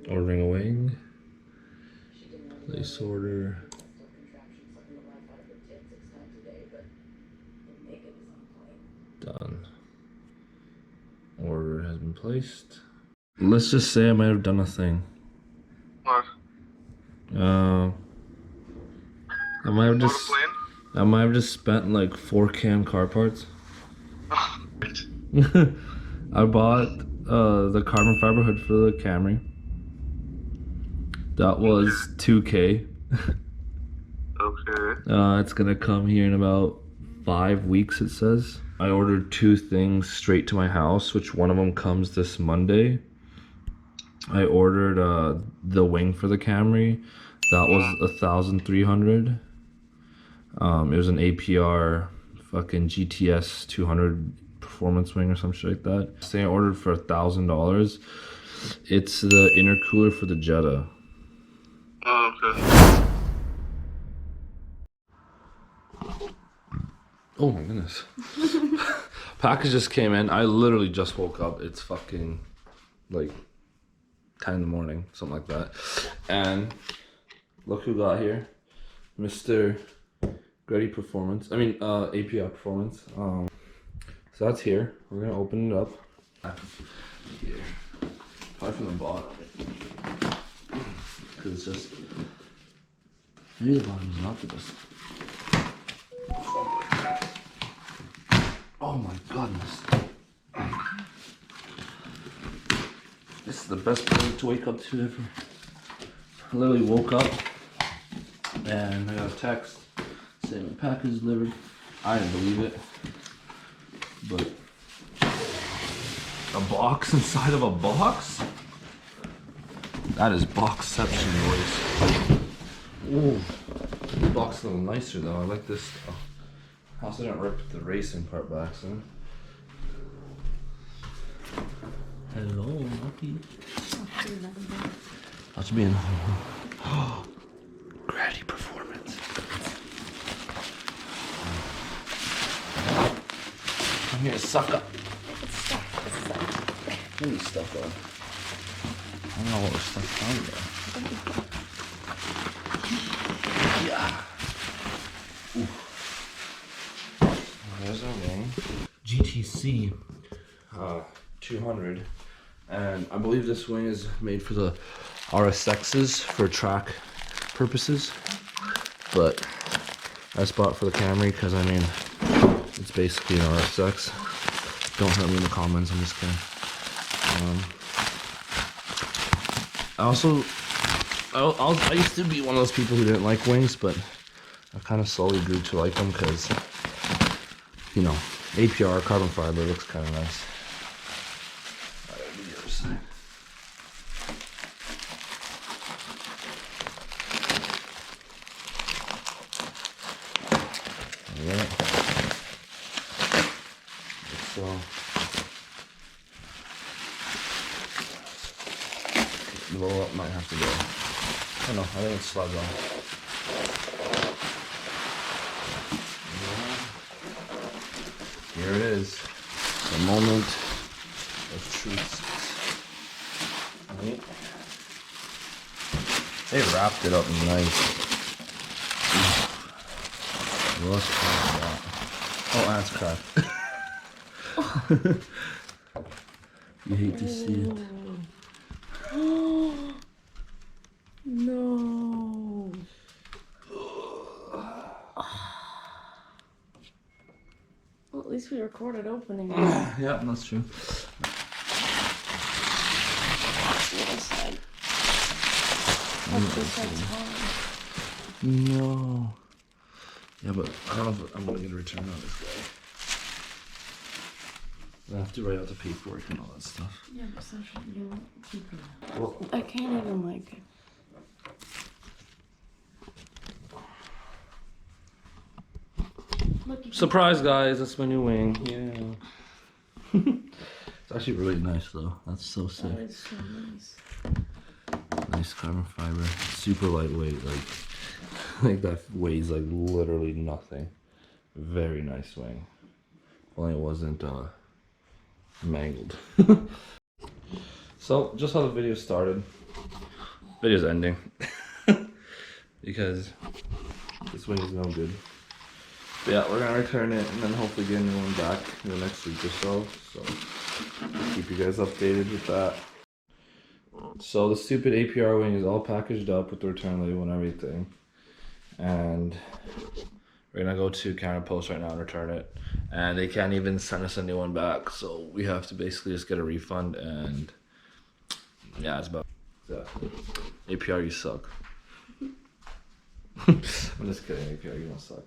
Ordering a wing. Place order. Done. Order has been placed. Let's just say I might have done a thing. What? I might have just spent like 4 cam car parts. I bought the carbon fiber hood for the Camry. That was 2K. Okay. It's gonna come here in about 5 weeks, it says. I ordered 2 things straight to my house, which one of them comes this Monday. I ordered the wing for the Camry. That was 1,300. It was an APR fucking GTS 200 performance wing or some shit like that. This thing I ordered for $1,000. It's the intercooler for the Jetta. Oh, okay. Oh my goodness. Package just came in. I literally just woke up. It's fucking like 10 in the morning, something like that. And look who got here. Mr. Ready Performance. I mean, APR Performance. So that's here. We're gonna open it up. Here. Probably from the bottom. Because it's just... maybe the bottom's not the best. Oh my goodness. This is the best place to wake up to ever. I literally woke up and I got a text saying my package delivered. I didn't believe it. But a box inside of a box? That is boxception, boys. Ooh. This box is a little nicer though. I like this stuff. I also didn't rip the racing part by accident. Hello, Lucky. Watch me in. Gratty Performance. I'm here to suck up. What are you stuck on? I don't know what was stuck on there. Yeah. Ooh. There's our wing. GTC 200. And I believe this wing is made for the RSXs for track purposes. But I just bought it for the Camry because, I mean, it's basically an RSX. Don't hurt me in the comments, I'm just kidding. I used to be one of those people who didn't like wings, but I kind of slowly grew to like them because, you know, APR, carbon fiber, looks kind of nice. Alright, do the other side. Alright. So, blow up might have to go. I don't know, I think it slides off. Here it is, the moment of truth. Right. They wrapped it up nice. Let's try that. Oh, that's cracked. You hate to see it. No. Well, at least we recorded opening it. Yeah, that's true. The other side. This side's hard. No. Yeah, but I don't know if I'm gonna get a return on this guy. I have to write out the paperwork and all that stuff. Yeah, but so should you keep it. Well, I can't even like. Look, surprise, guys! That's my new wing. Yeah. It's actually really nice, though. That's so sick. that is so nice. Nice carbon fiber. Super lightweight. Like that weighs like literally nothing. Very nice wing. Only it wasn't mangled. So just how the video started. video's ending because this wing is no good. But yeah, we're gonna return it and then hopefully get a new one back in the next week or so. So I'll keep you guys updated with that. So the stupid APR wing is all packaged up with the return label and everything, and we're gonna go to Canada Post right now and return it, and they can't even send us a new one back, so we have to basically just get a refund. And yeah, it's about that. APR, you suck. I'm just kidding, APR, you don't suck.